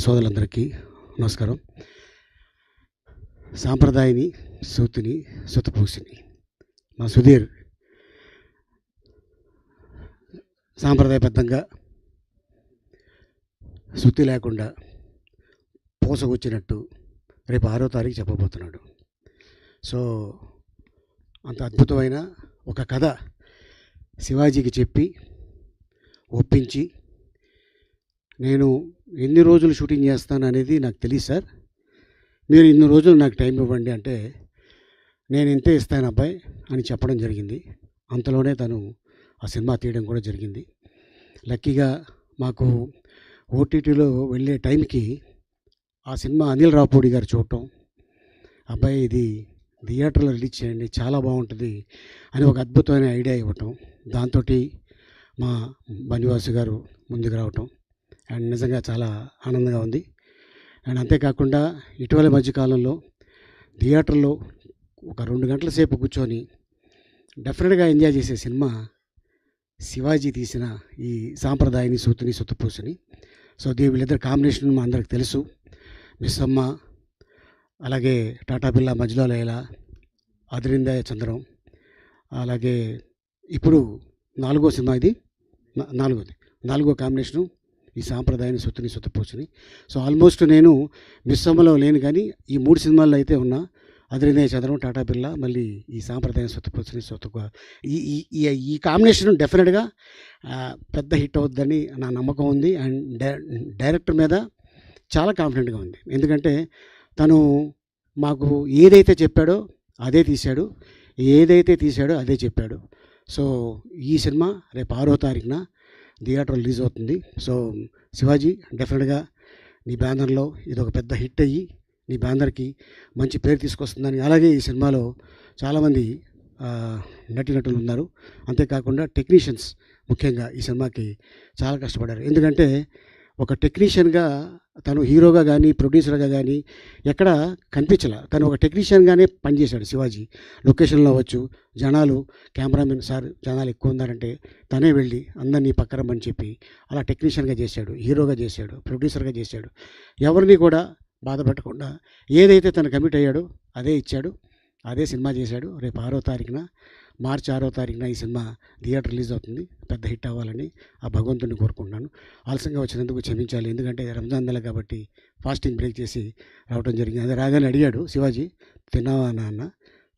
సోదరులందరికీ నమస్కారం. సాంప్రదాయని, సూతిని, సుతపూసిని మా సుధీర్ సాంప్రదాయబద్ధంగా శుద్ధి లేకుండా పూసగుచ్చినట్టు రేపు 6వ తారీఖు చెప్పబోతున్నాడు. సో అంత అద్భుతమైన ఒక కథ శివాజీకి చెప్పి ఒప్పించి, నేను ఎన్ని రోజులు షూటింగ్ చేస్తాను అనేది నాకు తెలియదు సార్, మీరు ఇన్ని రోజులు నాకు టైం ఇవ్వండి అంటే, నేను ఇంతే ఇస్తాను అబ్బాయి అని చెప్పడం జరిగింది. అంతలోనే తను ఆ సినిమా తీయడం కూడా జరిగింది. లక్కీగా మాకు ఓటీటీలో వెళ్ళే టైంకి ఆ సినిమా అనిల్ రావుపూడి గారు చూడటం, అబ్బాయి ఇది థియేటర్లో రిలీజ్ చేయండి చాలా బాగుంటుంది అని ఒక అద్భుతమైన ఐడియా ఇవ్వటం, దాంతో మా బనివాసు గారు ముందుకు రావటం అండ్ నిజంగా చాలా ఆనందంగా ఉంది. అండ్ అంతేకాకుండా ఇటీవల మధ్యకాలంలో థియేటర్లో ఒక 2 గంటల సేపు కూర్చొని డెఫినెట్గా ఎంజాయ్ చేసే సినిమా శివాజీ తీసిన ఈ సాంప్రదాయని, సూతిని, సుతపూసిని. సో వీళ్ళిద్దరు కాంబినేషన్ మా అందరికి తెలుసు. మిస్ అమ్మ, అలాగే టాటా బిర్లా మజ్లో లైలా, అదిరిందా చంద్రం, అలాగే ఇప్పుడు 4వ సినిమా ఇది, 4వ కాంబినేషను ఈ సాంప్రదాయాన్ని, సూతిని, సుతపూసిని. సో ఆల్మోస్ట్ నేను మిస్ అమ్మలో లేను కానీ ఈ 3 సినిమాల్లో అయితే ఉన్నా. అదిరిందా చంద్రం, టాటా బిర్లా, మళ్ళీ ఈ సాంప్రదాయం, సుతపూసిని, ఈ కాంబినేషన్ డెఫినెట్గా పెద్ద హిట్ అవుద్దని నా నమ్మకం ఉంది. అండ్ డైరెక్టర్ మీద చాలా కాన్ఫిడెంట్గా ఉంది. ఎందుకంటే తను మాకు ఏదైతే చెప్పాడో అదే తీశాడు, ఏదైతే తీశాడో అదే చెప్పాడు. సో ఈ సినిమా రేపు 6వ తారీఖున థియేటర్ రిలీజ్ అవుతుంది. సో శివాజీ, డెఫినెట్గా నీ బ్యానర్లో ఇది ఒక పెద్ద హిట్ అయ్యి నీ బ్యానర్కి మంచి పేరు తీసుకొస్తుందని. అలాగే ఈ సినిమాలో చాలామంది నటీనటులు ఉన్నారు. అంతేకాకుండా టెక్నీషియన్స్ ముఖ్యంగా ఈ సినిమాకి చాలా కష్టపడ్డారు. ఎందుకంటే ఒక టెక్నీషియన్గా తను హీరోగా కానీ ప్రొడ్యూసర్గా కానీ ఎక్కడ కనిపించలే. తను ఒక టెక్నీషియన్గానే పనిచేశాడు శివాజీ. లొకేషన్లో అవ్వచ్చు, జనాలు కెమెరామెన్ సార్ జనాలు ఎక్కువ ఉన్నారంటే తనే వెళ్ళి అందరినీ పక్కరమని చెప్పి అలా టెక్నీషియన్గా చేశాడు, హీరోగా చేశాడు, ప్రొడ్యూసర్గా చేశాడు. ఎవరిని కూడా బాధ పెట్టకుండా ఏదైతే తను కమిట్ అయ్యాడో అదే ఇచ్చాడు, అదే సినిమా చేశాడు. రేపు 6వ తారీఖున, మార్చి 6వ తారీఖున ఈ సినిమా థియేటర్ రిలీజ్ అవుతుంది. పెద్ద హిట్ అవ్వాలని ఆ భగవంతుడిని కోరుకుంటున్నాను. ఆలస్యంగా వచ్చినందుకు క్షమించాలి, ఎందుకంటే రంజాన్ నెల కాబట్టి ఫాస్టింగ్ బ్రేక్ చేసి రావడం జరిగింది. అదే రాగానే అడిగాడు శివాజీ, తిన్నావా నాన్న?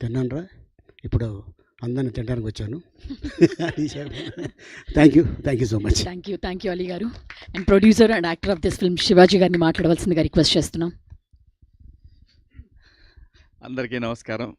తిన్నానురా, ఇప్పుడు అందరిని తినడానికి వచ్చాను. Thank you so much. Thank you Ali గారు. And producer and actor of this film Shivaji గారిని మాట్లాడవలసిందిగా రిక్వెస్ట్ చేస్తున్నాం. అందరికీ నమస్కారం.